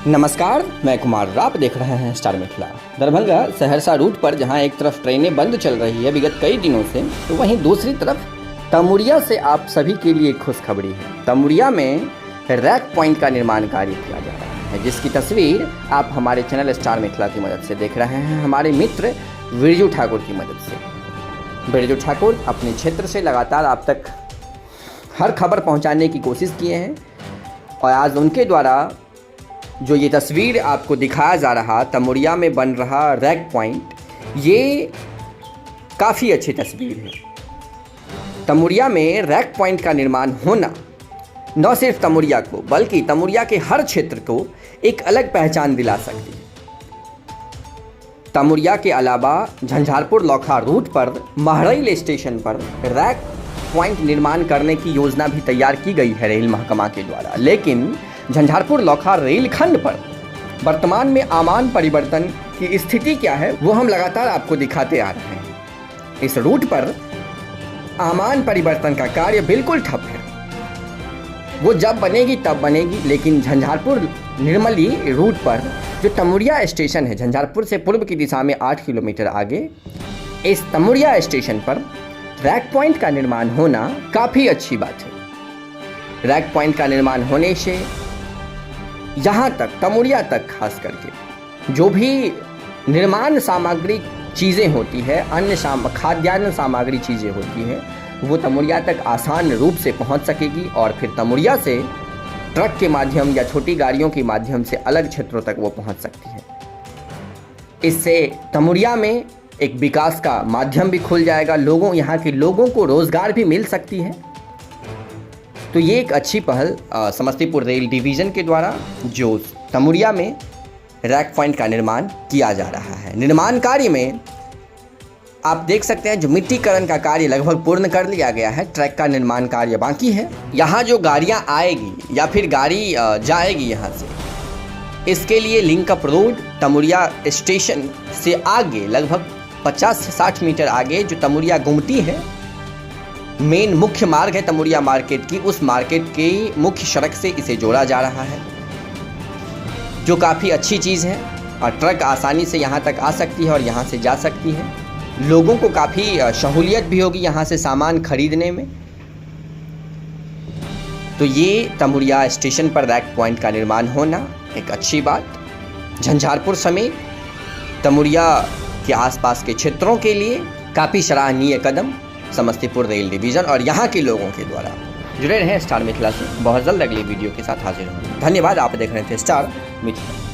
नमस्कार, मैं कुमार। आप देख रहे हैं स्टार मिथिला। दरभंगा सहरसा रूट पर जहां एक तरफ ट्रेनें बंद चल रही है विगत कई दिनों से, तो वहीं दूसरी तरफ तमुरिया से आप सभी के लिए खुशखबरी है। तमुरिया में रैक पॉइंट का निर्माण कार्य किया जा रहा है, जिसकी तस्वीर आप हमारे चैनल स्टार मिथिला की मदद से देख रहे हैं, हमारे मित्र बिरजू ठाकुर की मदद से। बिरजू ठाकुर अपने क्षेत्र से लगातार आप तक हर खबर पहुँचाने की कोशिश किए हैं और आज उनके द्वारा जो ये तस्वीर आपको दिखाया जा रहा तमुरिया में बन रहा रैक पॉइंट, ये काफ़ी अच्छी तस्वीर है। तमुरिया में रैक पॉइंट का निर्माण होना न सिर्फ तमुरिया को बल्कि तमुरिया के हर क्षेत्र को एक अलग पहचान दिला सकती है। तमुरिया के अलावा झंझारपुर लौखा रूट पर महरैल स्टेशन पर रैक पॉइंट निर्माण करने की योजना भी तैयार की गई है रेल महकमा के द्वारा, लेकिन झंझारपुर लौखा रेलखंड पर वर्तमान में आमान परिवर्तन की स्थिति क्या है वो हम लगातार आपको दिखाते आ रहे हैं। इस रूट पर आमान परिवर्तन का कार्य बिल्कुल ठप है। वो जब बनेगी तब बनेगी, लेकिन झंझारपुर निर्मली रूट पर जो तमुरिया स्टेशन है, झंझारपुर से पूर्व की दिशा में 8 किलोमीटर आगे, इस तमुरिया स्टेशन पर रैक पॉइंट का निर्माण होना काफ़ी अच्छी बात है। रैक पॉइंट का निर्माण होने से यहाँ तक तमुरिया तक खास करके जो भी निर्माण सामग्री चीज़ें होती है, अन्य खाद्यान्न सामग्री चीज़ें होती हैं, वो तमुरिया तक आसान रूप से पहुँच सकेगी और फिर तमुरिया से ट्रक के माध्यम या छोटी गाड़ियों के माध्यम से अलग क्षेत्रों तक वो पहुँच सकती है। इससे तमुरिया में एक विकास का माध्यम भी खुल जाएगा, यहाँ के लोगों को रोज़गार भी मिल सकती है। तो ये एक अच्छी पहल समस्तीपुर रेल डिवीज़न के द्वारा जो तमुरिया में रैक पॉइंट का निर्माण किया जा रहा है। निर्माण कार्य में आप देख सकते हैं जो मिट्टीकरण का कार्य लगभग पूर्ण कर लिया गया है, ट्रैक का निर्माण कार्य बाकी है। यहाँ जो गाड़ियाँ आएगी या फिर गाड़ी जाएगी यहाँ से, इसके लिए लिंकअप रोड तमुरिया स्टेशन से आगे लगभग 50 से 60 मीटर आगे जो तमुरिया गुमटी है, मेन मुख्य मार्ग है तमुरिया मार्केट की, उस मार्केट की मुख्य सड़क से इसे जोड़ा जा रहा है, जो काफ़ी अच्छी चीज़ है। और ट्रक आसानी से यहाँ तक आ सकती है और यहाँ से जा सकती है। लोगों को काफ़ी सहूलियत भी होगी यहाँ से सामान खरीदने में। तो ये तमुरिया स्टेशन पर रैक पॉइंट का निर्माण होना एक अच्छी बात, झंझारपुर समेत तमुरिया के आसपास के क्षेत्रों के लिए काफ़ी सराहनीय कदम समस्तीपुर रेल डिवीज़न और यहाँ के लोगों के द्वारा। जुड़े रहें स्टार मिथिला से, बहुत जल्द अगली वीडियो के साथ हाजिर होंगे। धन्यवाद। आप देख रहे थे स्टार मिथिला।